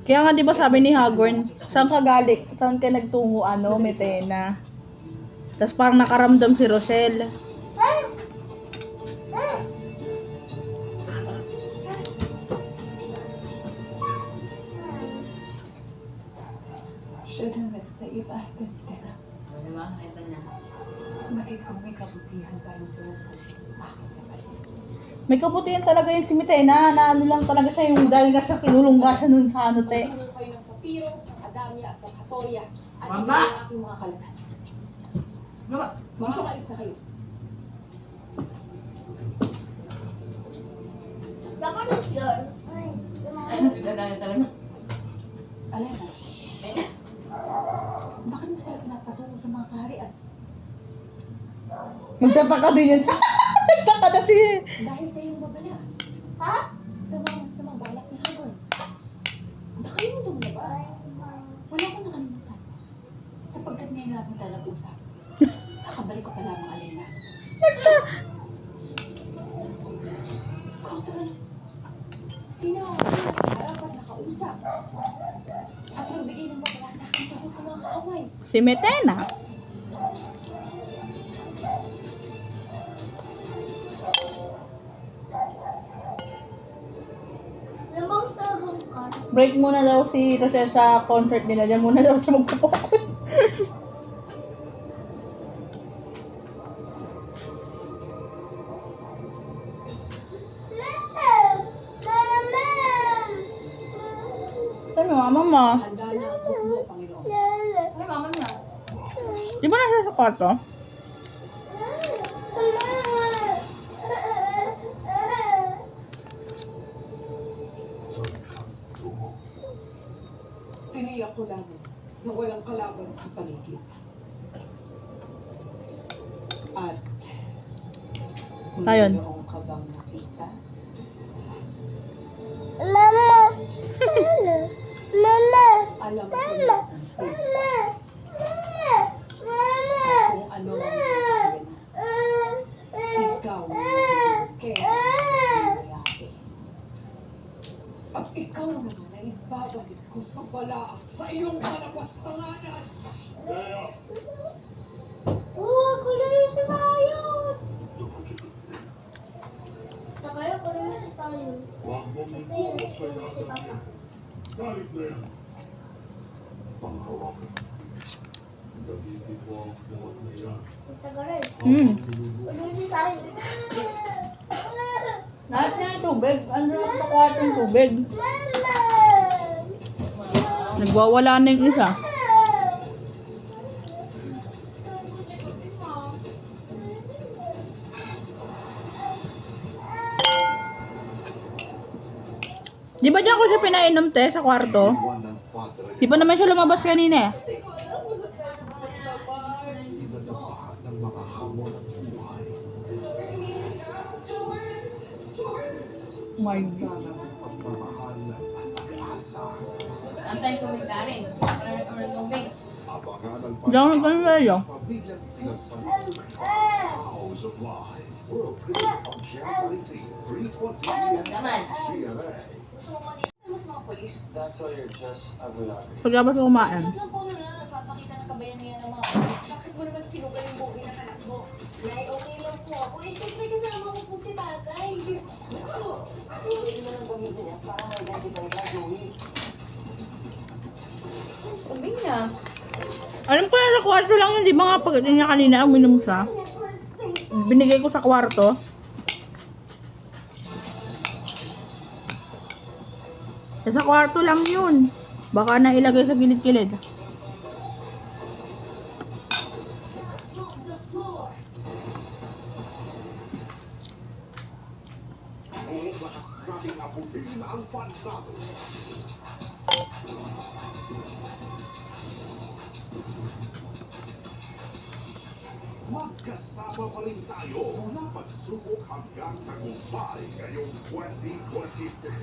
Kaya nga 'di ba sabi ni Hagorn, saan ka galing? Saan ka nagtungo Metena? Tapos parang nakaramdam si Rochelle. Shouldn't have stayed last time, Tena. Di ba? Ito niya. Bakit kung may kabutihan pa rin sa'yo? Bakit naman? May kabutihan talaga yun si Metena, na ano lang talaga siya yung dahil nga sa kinulungga siya nun sa ano te. Ano kayo ng Sapiro, Adamia at Katolia at Mama! ito ang aking mga kalakas. Mama! Makakaalis na kayo. Ay, nasigala na talaga. Alena, bakit mo sila pinapatungo sa mga kaharian? Magtataka din yun. Nagtaka na si... Dahil sa iyong babala. Ha? Sa mga masamang balak ni Hagon. Nakalimutan mo na ba? Wala ko nakalimutan. Sapagkat may nga akong talag-usap. Nakabalik ko pa lamang, Alena. Kung sa ganun, sino ang dapat nakausap? At magbigay ng babala sa akin tungkol sa mga kaaway. Si Metena. Break muna daw si Rochelle sa concert nila. Diyan muna daw siya magpapokus. Saan yung mama mo? Handa na ang hukbo, Panginoon. Ay, mama niya. Di ba nasa sa kwarto? Tiniyak ko lang na walang kalaban sa paligid. At Ayun. mayroong ka bang nakita? Alam ko na kung sino at kung ano ang nakakaya. Ikaw ang kaya mayayari. At ikaw naman ay babalik ko sa wala sa iyong kalapastanganan. Ako na yung sasayot! Nakaya ko na yung sasayot. Kasi yun si Papa. Tagaray. Ano yung sasayot? Lahat niya yung tubig. Ano lang sa kwarto yung tubig? Nagwawala na yung isa. Di ba diyan ko siya pinainom te sa kwarto? Di ba naman siya lumabas kanina eh? My God. Antay tubig ka rin. Or tubig. Diyan ko nagkanila. Naman. That's why you're just a vlogger. Pagkabas ko kumain. Tatlong puno na nagpapakita ng kabayanihan ng mga polis. Bakit mo naman sinugal yung buhay ng anak mo? Nay, okay lang po ako. Eh, syempre kasama ko po si tatay. Pwede mo nang gamitin niya para ma-identify ka, Joey. Tubig niya. Alam ko na sa kwarto lang yun. Di ba nga pag niya kanina uminom siya? Binigay ko sa kwarto. Sa kwarto lang yun. Baka na ilagay sa gilid-gilid. Magkasama pa rin tayo mula pagsubok hanggang tagumpay ngayong 2026.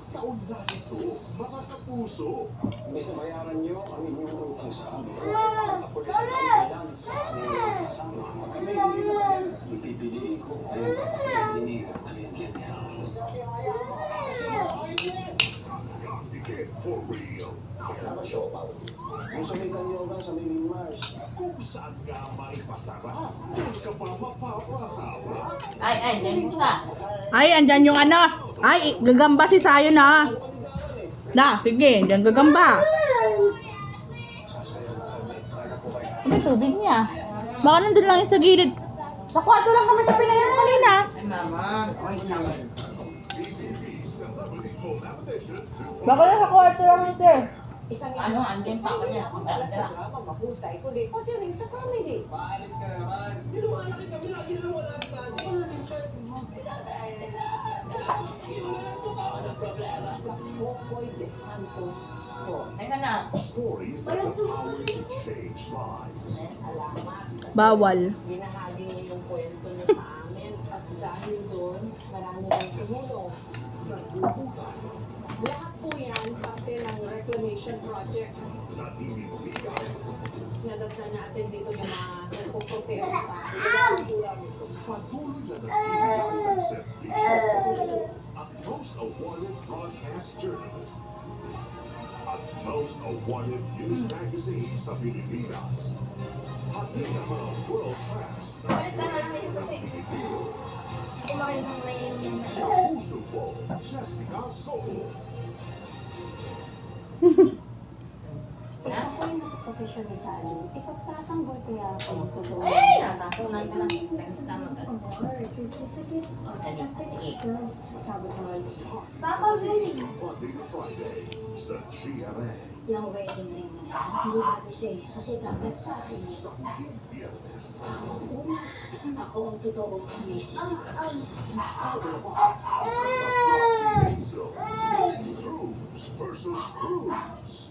Taon na ito, mga kapuso. Bisa bayaran niyo ang inyong utang sa amin. Ang pulis ang kailangan sa aming kasama. Kami hindi na kaya ipipiliin ko ay hindi ka kaya for real. Nakasyopaw. Kung sa may kanyogan, sa may Mars. Kung saan ka may masarap, doon ka pa mapapatawa. Ay, dahil pusa. Ay, andyan yung ano. Ay, gagamba si Sayo na. Na, sige, andyan gagamba. Ano tubig niya? Baka nandun lang yung sa gilid. Sa kwarto lang naman siya pinainom kanina. Ay, mama. Oy, naman. PBB Celebrity Collaboration 2.0. Baka lang sa kwarto lang ito eh. Isang Ano, andyan pa ako niya. wala sa drama, mahusay, kundi pati rin sa comedy. Maalis ka naman. Nilumalaki kami lagi na wala sa kanya. Wala din siya. Popoy de Santos Story. Ay, ka na. Stories that have the power to change lives. Salamat. Bawal. Binahagi niyo yung kwento niyo sa amin at dahil doon, marami rin tumulong. Nagbubukan, Lahat po yan parte ng reclamation project. naninibigay, Nadatnan natin dito yung mga nagpo-protesta. patuloy na nagbibigay ng serbisyo. Ang most awarded broadcast journalist. At most awarded news magazine sa Pilipinas. Hati ng mga world-class na Pilipino. Kumain ng may Sa puso po, Jessica Soho. Kung ako yung nasa posisyon ni Tali, ipagtatanggol kaya ako ng totoo. Ay, natatunan ka lang. Next time mag-ano. Oh, dali. Sige. Monday to Friday sa GMA. yung wedding ring na yan. Hindi bagay siya eh. Kasi dapat sa akin. Sa huling biyernes. Ako ang totoong misis. Sa Black Zone. Cruz versus Cruz.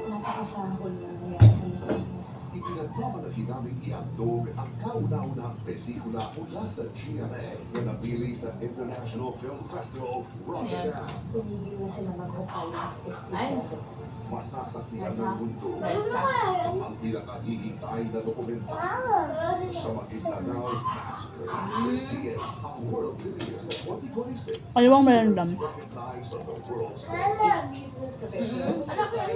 Napakasahol na nangyari sa mga. Ipinagmamalaki namin ihandog ang kauna-unahang pelikula mula sa GMA na napili sa International Film Festival, Rotterdam. Tumigil na sila mag-ukay ng Ay. 57. Masasasihan ng mundo Dahil sa... ang pinakahihintay na dokumentaryo sa Maguindanao Massacre. 58 ang world premiere sa 2026. Ano bang meron? Recognized on the world stage. Anak ko yan.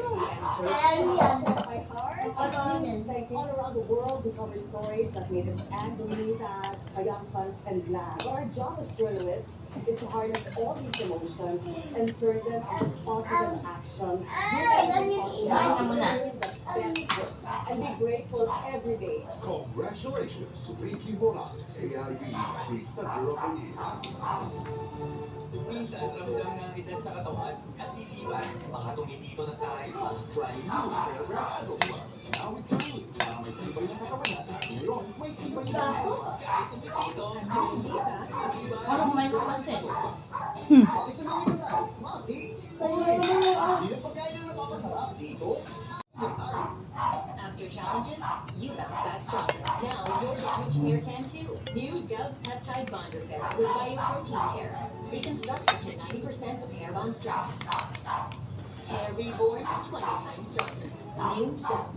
By heart, all around the world, we cover stories that made us angry, sad, triumphant, and glad. Our job as journalists is to harness all these emotions and turn them into positive action. Kain ka muna. And be grateful every day. Congratulations to Ricky Morales, AIB Presenter of the Year. Minsan, ramdam ng edad sa katawan at isipan. Baka tumitito na tayo. Try new Ferrado Plus. Now with Kylie, na may tibay ng katawan natin. Ngayon, may tibay na Kahit tumitito, hindi na. Ano kumain ko kasi? Bakit sa mga kasal? Mati, hindi na pagkain na napakasarap dito. After challenges, you bounce back stronger. Now, your damaged hair can too. New Dove Peptide Bond Repair with Bioprotein Care. Reconstructs up to 90% of hair bond strength. Hair reborn 20 times stronger. New Dove.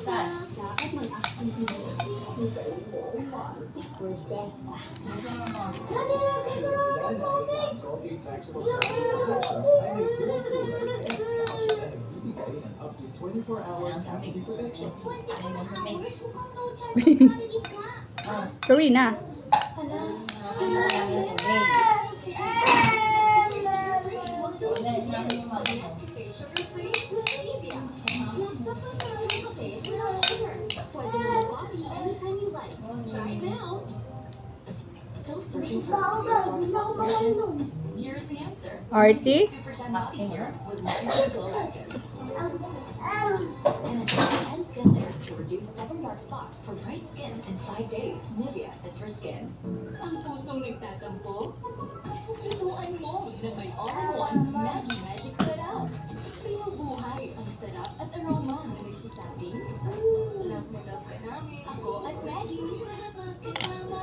Saan? Dapat mag-action ka na. We're best. Ang sabi ko. Ano mo kami? Oh. Sorry na. Ano lang yung tubig? Dahil namin yung mga Here's the answer. Arty? Supercharged Bakit Body niya? Serum with Natural Glow Active. And additional 10 skin layers to reduce stubborn dark spots for bright skin in 5 days. Nivea is for skin. Ang pusong nagtatampo? Tutuan mo na may all-in-one Maggie Magic Sarap. Pinubuhay ang sarap at aroma na nagsasabing, love na love ka namin. Ako at Maggie, sarap magkasama.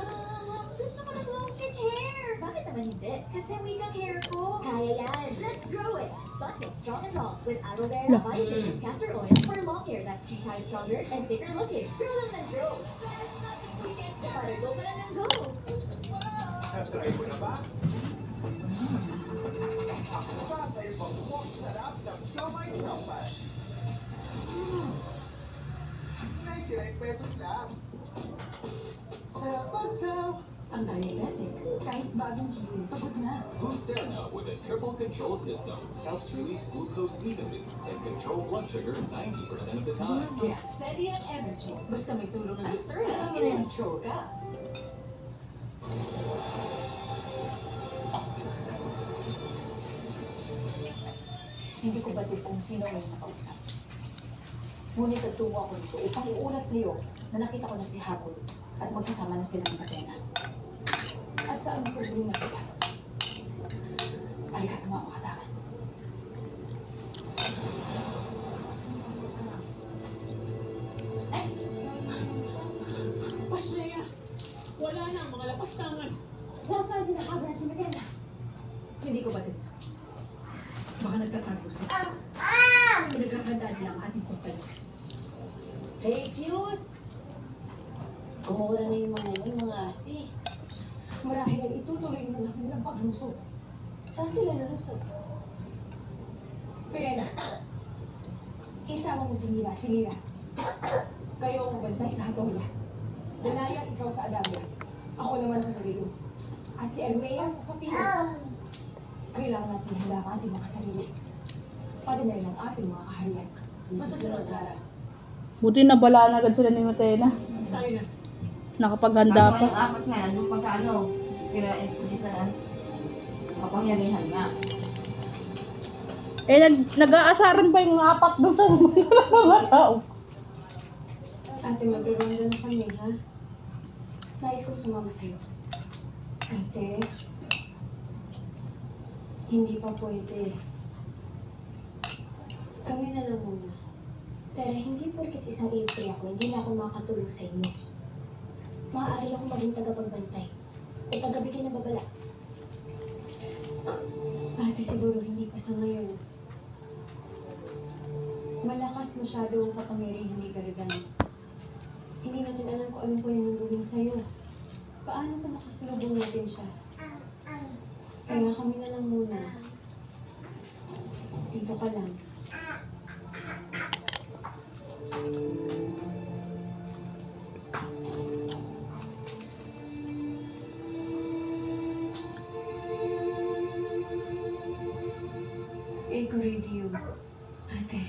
Gusto ko ng long-tip hair. Bakit naman hindi? Kasi weak ang hair ko. Kaya yan. Let's grow it. Sunsets strong and long with aloe vera Yeah. biotin castor oil for long hair that's 3 times stronger and thicker looking. Girl lang ng girl. Para go ka lang ng go. Na-try mo na ba? Basta ibang walk sarap ng Siomai Chopan. 99 pesos lang. Sarap ang chow. Ang diabetic, kahit bagong gising, pagod na. Glucerna with a triple control system helps release glucose evenly and control blood sugar 90% of the time. Kaya steady ang energy. Basta may tulong ng Lucerna, in-control ka. Hindi ko batid kung sino ang nakausap. Ngunit nagtungo ako dito upang iulat sa iyo na nakita ko na si Hagod at magkasama na sila ng Patena. At saan mo sabihin na kita? Halika, sumama ka sa akin. Pasleya, wala na ang mga lapastangan. Nasaan sila Hagod at si Medina? Hindi ko batid. Baka nagtatago sila. Pinagkakanda nila ang ating pagpalit. Fake news! Kumura na yung mga yun, mga asti. Marahil ay itutuloy na lang nilang paglusog. Saan sila nalusog? Pena, isama mo si Lira. Kayo ang mabantay sa Hatola. Dalaya, ikaw sa Adamya. Ako naman sa Marilo. At si Almea sa Sofia. Kailangan natin handa ang ating mga sarili. Pati na rin ang ating mga kaharian. Masusunod, Lara. Buti na balaan agad sila ni Matena. Tayo na. Nakapaghanda Ano pa. yung apat nga, nandun pa sa ano, hindi sa kapangyarihan nga. Eh, nag-aasaran pa yung apat doon sa mga tao. Ate, magre-ronda na kami, ha? Nais ko sumama sa'yo. Ate, hindi pa pwede. Kami na lang muna. Pero hindi porket isang entry ako, hindi na ako makakatulong sa inyo. Maaari akong maging tagapagbantay o tagabigay ng babala. Ate, siguro hindi pa sa ngayon. Malakas masyado ang kapangyarihan ni Gargan. Hindi natin alam kung anong pwede nang gawin sa'yo. Paano kung makasalubong natin siya? Kaya kami na lang muna. Dito ka lang. Eko radio. Ate.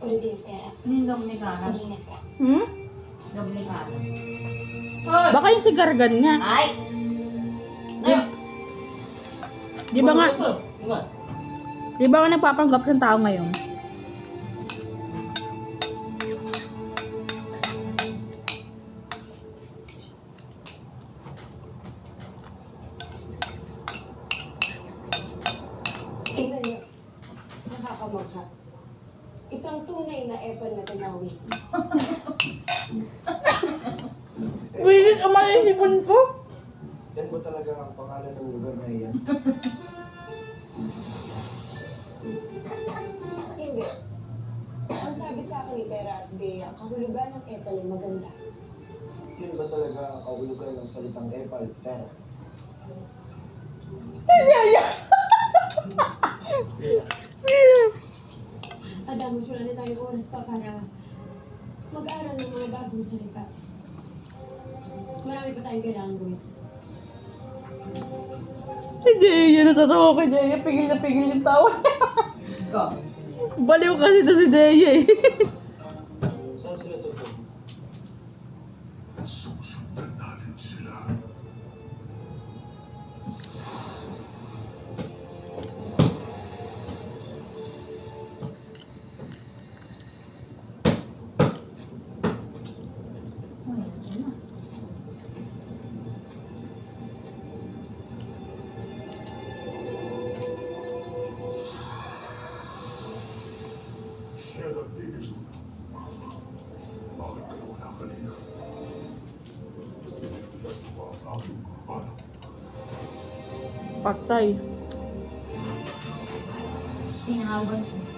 Ulit yung tera. Yung Dominicana. Mag-ingat ka. Hmm? Dominicana. Baka yung si Gargan nga. Ay! Di ba nga, Nga. di ba nga nagpapanggap ng tao ngayon? Tingnan niyo. Nakakamangha. Isang tunay na apple na tinawi. Wilis, umalis yung sipon ko. Yan ba talaga ang pangalan ng lugar na iyan? Hindi. Ang sabi sa akin ni Tera at Bea, ang kahulugan ng apple ay maganda. Yun ba talaga ang kahulugan ng salitang epal, Tera? Yaya! Adamo, wala na tayong oras pa para mag-aral ng mga bagong salita. Marami pa tayong kailangan gawin. Si Jaya, natatawa kay Jaya. Pigil na pigil yung tawa niya. Go. Baliw kasi to si Jaya eh. Saan sila totoo? Susundan natin sila. Siya nagtigil. Bakit ka wala kanina? Ito ba ang aking anak? Patay. Tinahawan ko.